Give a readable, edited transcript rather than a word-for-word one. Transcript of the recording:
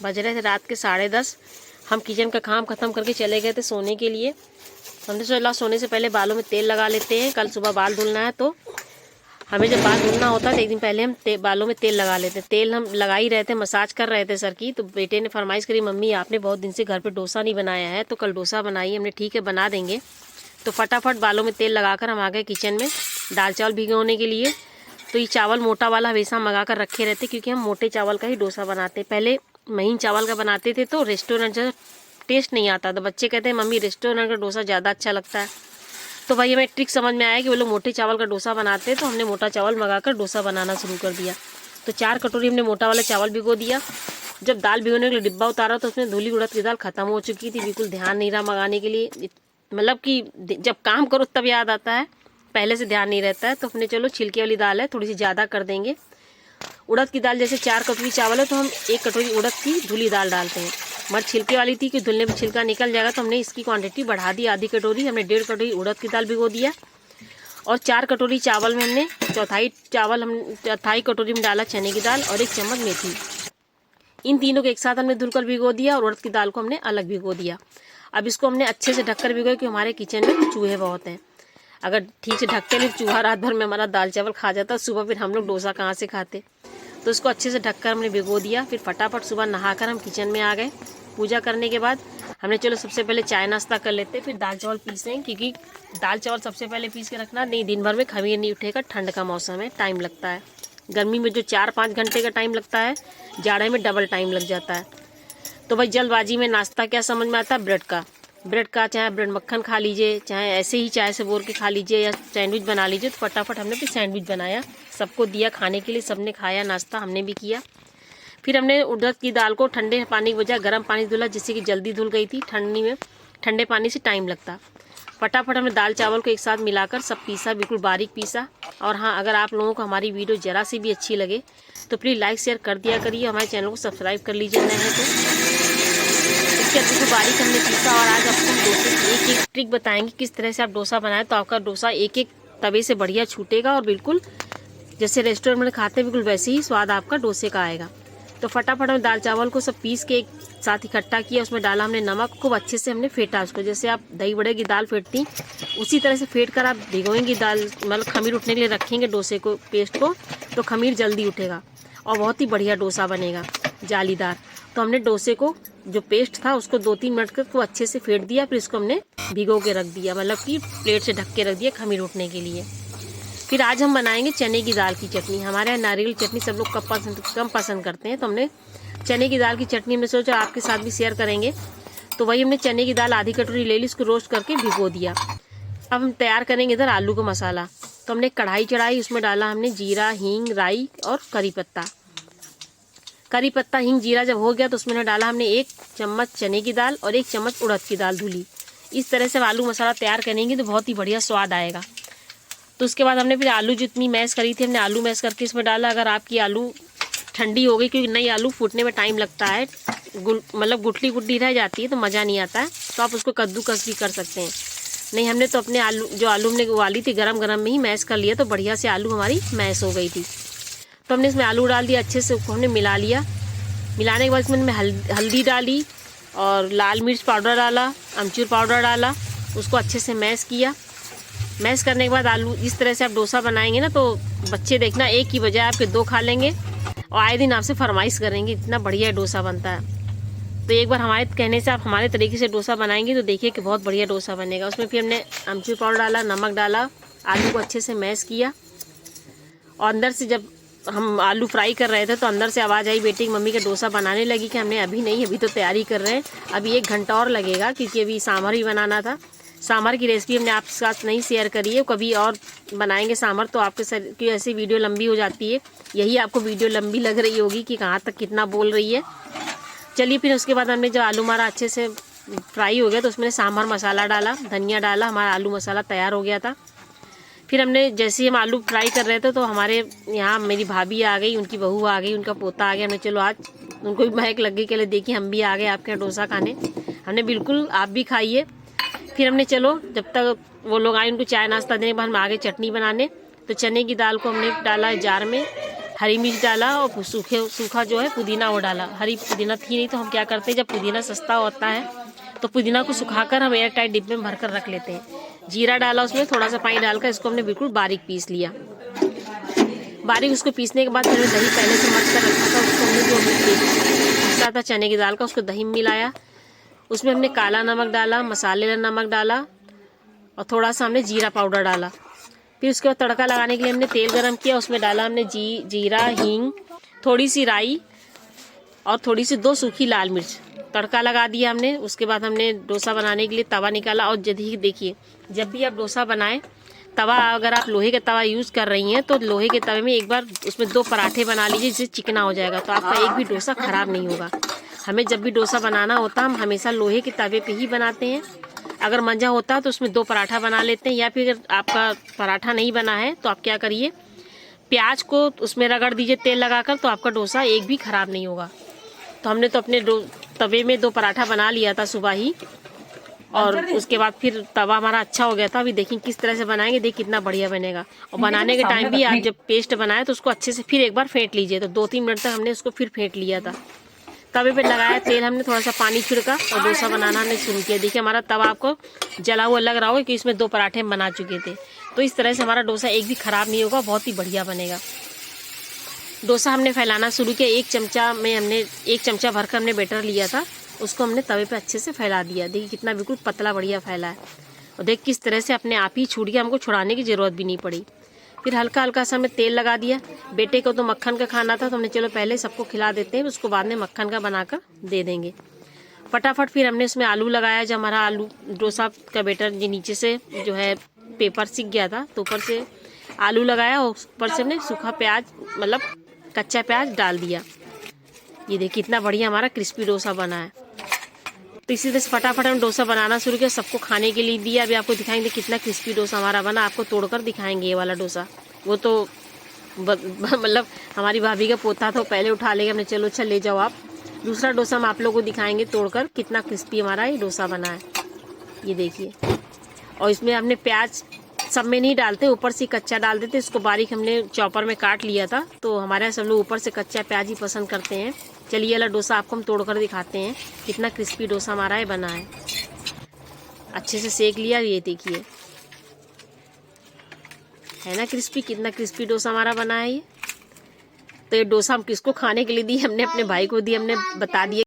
बज रहे थे रात के 10:30। हम किचन का काम ख़त्म करके चले गए थे सोने के लिए। हमने सोचा सोने से पहले बालों में तेल लगा लेते हैं, कल सुबह बाल धुलना है। तो हमें जब बाल धुलना होता है तो एक दिन पहले हम बालों में तेल लगा लेते हैं। तेल हम लगा ही रहे थे, मसाज कर रहे थे सर की। तो बेटे ने फरमाइश करी, मम्मी आपने बहुत दिन से घर पे डोसा नहीं बनाया है, तो कल डोसा बनाइए। हमने ठीक है बना देंगे। तो फटाफट बालों में तेल लगाकर हम आ गए किचन में दाल चावल भिगोने के लिए। तो ये चावल मोटा वाला हमेशा मंगा कर रखे रहते, क्योंकि हम मोटे चावल का ही डोसा बनाते। पहले महीन चावल का बनाते थे तो रेस्टोरेंट जैसा टेस्ट नहीं आता। तो बच्चे कहते हैं मम्मी रेस्टोरेंट का डोसा ज़्यादा अच्छा लगता है। तो भाई हमें ट्रिक समझ में आया कि वो लोग मोटे चावल का डोसा बनाते हैं, तो हमने मोटा चावल मंगाकर डोसा बनाना शुरू कर दिया। तो 4 कटोरी हमने मोटा वाला चावल भिगो दिया। जब दाल भिगोने के लिए डिब्बा उतारा तो उसमें धुली उड़द की दाल खत्म हो चुकी थी, बिल्कुल ध्यान नहीं रहा मंगाने के लिए। मतलब कि जब काम करो तब याद आता है, पहले से ध्यान नहीं रहता है। तो हमने चलो छिलके वाली दाल है, थोड़ी सी ज़्यादा कर देंगे। उड़द की दाल जैसे 4 कटोरी चावल है तो हम 1 कटोरी उड़द की धुली दाल डालते हैं। मगर छिलके वाली थी कि धुलने में छिलका निकल जाएगा, तो हमने इसकी क्वांटिटी बढ़ा दी, आधी कटोरी। हमने 1.5 कटोरी उड़द की दाल भिगो दिया। और 4 कटोरी चावल में हमने चौथाई कटोरी में डाला चने की दाल और 1 चम्मच मेथी। इन तीनों को एक साथ हमने धुलकर भिगो दिया और उड़द की दाल को हमने अलग भिगो दिया। अब इसको हमने अच्छे से ढककर भिगोया, क्योंकि हमारे किचन में चूहे बहुत हैं। अगर ठीक से ढक के नहीं, चूहा रात भर में हमारा दाल चावल खा जाता, सुबह फिर हम लोग डोसा कहाँ से खाते। तो इसको अच्छे से ढककर हमने भिगो दिया। फिर फटाफट सुबह नहाकर हम किचन में आ गए। पूजा करने के बाद हमने चलो सबसे पहले चाय नाश्ता कर लेते, फिर दाल चावल पीसें, क्योंकि दाल चावल सबसे पहले पीस के रखना, नहीं दिन भर में खमीर नहीं उठेगा। ठंड का मौसम है, टाइम लगता है। गर्मी में जो 4-5 घंटे का टाइम लगता है, जाड़े में डबल टाइम लग जाता है। तो भाई जल्दबाजी में नाश्ता क्या समझ में आता है, ब्रेड का चाहे ब्रेड मक्खन खा लीजिए, चाहे ऐसे ही चाय से बोर के खा लीजिए, या सैंडविच बना लीजिए। तो फटाफट हमने फिर सैंडविच बनाया, सबको दिया खाने के लिए। सबने खाया, नाश्ता हमने भी किया। फिर हमने उड़द की दाल को ठंडे पानी के बजाय गर्म पानी से धुला, जिससे कि जल्दी धुल गई थी। ठंडी में ठंडे पानी से टाइम लगता। फटाफट हमने दाल चावल को एक साथ मिलाकर सब पीसा, बिल्कुल बारीक पीसा। और हाँ, अगर आप लोगों को हमारी वीडियो ज़रा सी भी अच्छी लगे तो प्लीज़ लाइक शेयर कर दिया करिए, हमारे चैनल को सब्सक्राइब कर लीजिए नए हैं तो। इसके अच्छे बारीक हमने पीसा। और आज आपको हम डोसे की एक ट्रिक बताएंगे, किस तरह से आप डोसा बनाएं तो आपका डोसा एक तवे से बढ़िया छूटेगा और बिल्कुल जैसे रेस्टोरेंट में खाते हैं बिल्कुल वैसे ही स्वाद आपका डोसे का आएगा। तो फटाफट हमने दाल चावल को सब पीस के एक साथ इकट्ठा किया। उसमें डाला हमने नमक, खूब अच्छे से हमने फेंटा उसको, जैसे आप दही बड़े की दाल फेंटती उसी तरह से फेंट कर आप भिगोएंगी दाल। मतलब खमीर उठने के लिए रखेंगे डोसे को, पेस्ट को, तो खमीर जल्दी उठेगा और बहुत ही बढ़िया डोसा बनेगा, जालीदार। तो हमने डोसे को जो पेस्ट था उसको 2-3 मिनट को अच्छे से फेंट दिया। फिर इसको हमने भिगो के रख दिया, मतलब कि प्लेट से ढक के रख दिया खमीर उठने के लिए। फिर आज हम बनाएंगे चने की दाल की चटनी। हमारे यहाँ नारियल चटनी सब लोग कम पसंद करते हैं, तो हमने चने की दाल की चटनी हमने सोचा आपके साथ भी शेयर करेंगे। तो वही हमने चने की दाल आधी कटोरी ले ली, इसको रोस्ट करके भिगो दिया। अब हम तैयार करेंगे इधर आलू का मसाला। तो हमने कढ़ाई चढ़ाई, उसमें डाला हमने जीरा, हींग, राई और करी पत्ता। हींग जीरा जब हो गया तो उसमें डाला हमने 1 चम्मच चने की दाल और 1 चम्मच उड़द की दाल धुली। इस तरह से आलू मसाला तैयार करेंगे तो बहुत ही बढ़िया स्वाद आएगा। तो उसके बाद हमने फिर आलू जितनी मैश करी थी हमने आलू मैश करके इसमें डाला। अगर आपकी आलू ठंडी हो गई, क्योंकि नई आलू फूटने में टाइम लगता है, मतलब गुटली रह जाती है तो मज़ा नहीं आता है, तो आप उसको कद्दूकस भी कर सकते हैं। नहीं, हमने तो अपने आलू हमने उबाली थी गरम में ही मैश कर लिया, तो बढ़िया से आलू हमारी मैश हो गई थी। तो हमने इसमें आलू डाल दिया, अच्छे से उसको हमने मिला लिया। मिलाने के बाद इसमें मैं हल्दी डाली और लाल मिर्च पाउडर डाला, अमचूर पाउडर डाला, उसको अच्छे से मैश किया। मैश करने के बाद आलू इस तरह से आप डोसा बनाएंगे ना, तो बच्चे देखना एक की बजाय आपके 2 खा लेंगे और आए दिन आपसे फरमाइश करेंगे, इतना बढ़िया डोसा बनता है। तो एक बार हमारे कहने से आप हमारे तरीके से डोसा बनाएंगे तो देखिए कि बहुत बढ़िया डोसा बनेगा। उसमें फिर हमने अमचूर पाउडर डाला, नमक डाला, आलू को अच्छे से मैश किया। और अंदर से जब हम आलू फ्राई कर रहे थे तो अंदर से आवाज़ आई बेटी की मम्मी का डोसा बनाने लगी कि हमने अभी नहीं, अभी तो तैयारी कर रहे हैं, अभी 1 घंटा और लगेगा, क्योंकि अभी सांभर भी बनाना था। सांभर की रेसिपी हमने आपके साथ नहीं शेयर करी है, कभी और बनाएंगे सांभर, तो आपके साथ की ऐसी वीडियो लंबी हो जाती है। यही आपको वीडियो लंबी लग रही होगी कि कहाँ तक कितना बोल रही है। चलिए, फिर उसके बाद हमने जब आलू हमारा अच्छे से फ्राई हो गया तो उसमें सांभर मसाला डाला, धनिया डाला, हमारा आलू मसाला तैयार हो गया था। फिर हमने जैसे ही हम आलू फ्राई कर रहे थे तो हमारे यहाँ मेरी भाभी आ गई, उनकी बहू आ गई, उनका पोता आ गया। हमने चलो आज उनको भी महक लग गई, के देखिए हम भी आ गए आपके यहाँ डोसा खाने। हमने बिल्कुल आप भी खाइए। फिर हमने चलो जब तक वो लोग आए उनको चाय नाश्ता देने के बाद हम आ गए चटनी बनाने। तो चने की दाल को हमने डाला जार में, हरी मिर्च डाला और सूखा जो है पुदीना वो डाला। हरी पुदीना थी नहीं तो हम क्या करते हैं, जब पुदीना सस्ता होता है तो पुदीना को सुखाकर हम एयर टाइट डिब्बे में भरकर रख लेते हैं। जीरा डाला, उसमें थोड़ा सा पानी डालकर इसको हमने बिल्कुल बारीक पीस लिया। बारीक उसको पीसने के बाद फिर दही पहले से मथ कर रखा था, उसको हमने जो पीसा था चने की दाल का, उसको दही में मिलाया। उसमें हमने काला नमक डाला, मसाले नमक डाला और थोड़ा सा हमने जीरा पाउडर डाला। फिर उसके बाद तड़का लगाने के लिए हमने तेल गरम किया, उसमें डाला हमने जीरा, हींग, थोड़ी सी राई और थोड़ी सी 2 सूखी लाल मिर्च। तड़का लगा दिया हमने। उसके बाद हमने डोसा बनाने के लिए तवा निकाला। और देखिए, जब भी आप डोसा बनाएं, तवा अगर आप लोहे का तवा यूज़ कर रही हैं तो लोहे के तवे में एक बार उसमें 2 पराठे बना लीजिए, जिससे चिकना हो जाएगा, तो आपका एक भी डोसा ख़राब नहीं होगा। हमें जब भी डोसा बनाना होता है हम हमेशा लोहे के तवे पे ही बनाते हैं। अगर मंजा होता है तो उसमें 2 पराठा बना लेते हैं, या फिर अगर आपका पराठा नहीं बना है तो आप क्या करिए, प्याज को उसमें रगड़ दीजिए तेल लगाकर, तो आपका डोसा एक भी ख़राब नहीं होगा। तो हमने तो अपने तवे में 2 पराठा बना लिया था सुबह ही, और उसके बाद फिर तवा हमारा अच्छा हो गया था। अभी देखिए किस तरह से बनाएंगे, देखिए कितना बढ़िया बनेगा। और बनाने के टाइम भी आप जब पेस्ट बनाए तो उसको अच्छे से फिर एक बार फेंट लीजिए। तो 2-3 मिनट तक हमने उसको फिर फेंट लिया था। तवे पे लगाया तेल, हमने थोड़ा सा पानी छिड़का और डोसा बनाना हमने शुरू किया। देखिए हमारा तवा आपको जला हुआ लग रहा होगा कि इसमें 2 पराठे हम बना चुके थे। तो इस तरह से हमारा डोसा एक भी ख़राब नहीं होगा, बहुत ही बढ़िया बनेगा। डोसा हमने फैलाना शुरू किया। 1 चमचा भरकर हमने बैटर लिया था, उसको हमने तवे पे अच्छे से फैला दिया। देखिए कितना बिल्कुल पतला बढ़िया फैला है। और देख किस तरह से अपने आप ही छूट गया, हमको छुड़ाने की ज़रूरत भी नहीं पड़ी। फिर हल्का हल्का सा हमने तेल लगा दिया। बेटे को तो मक्खन का खाना था तो हमने चलो पहले सबको खिला देते हैं, उसको बाद में मक्खन का बनाकर दे देंगे। फटाफट फिर हमने उसमें आलू लगाया। जब हमारा आलू डोसा का बैटर जो नीचे से जो है पेपर सिक गया था तो ऊपर से आलू लगाया और ऊपर से हमने सूखा प्याज, मतलब कच्चा प्याज डाल दिया। ये देखिए कितना बढ़िया हमारा क्रिस्पी डोसा बना है। तो इसी तरह से फटाफट हम डोसा बनाना शुरू किया, सबको खाने के लिए दिया। अभी आपको दिखाएंगे कितना क्रिस्पी डोसा हमारा बना, आपको तोड़कर दिखाएंगे ये वाला डोसा। वो तो मतलब हमारी भाभी का पोता तो पहले उठा लेगा, हमने चलो अच्छा ले जाओ आप। दूसरा डोसा हम आप लोगों को दिखाएंगे तोड़कर कितना क्रिस्पी हमारा ये डोसा बना है। ये देखिए, और इसमें हमने प्याज सब में नहीं डालते, ऊपर से कच्चा डाल देते। इसको बारीक हमने चॉपर में काट लिया था, तो हमारे यहाँ सब लोग ऊपर से कच्चा प्याज ही पसंद करते हैं। चलिए वाला डोसा आपको हम तोड़कर दिखाते हैं कितना क्रिस्पी डोसा हमारा ये बना है। अच्छे से सेक लिया, ये देखिए है ना क्रिस्पी, कितना क्रिस्पी डोसा हमारा बना है ये। तो ये डोसा हम किसको खाने के लिए दिए, हमने अपने भाई को दिए। हमने बता दिया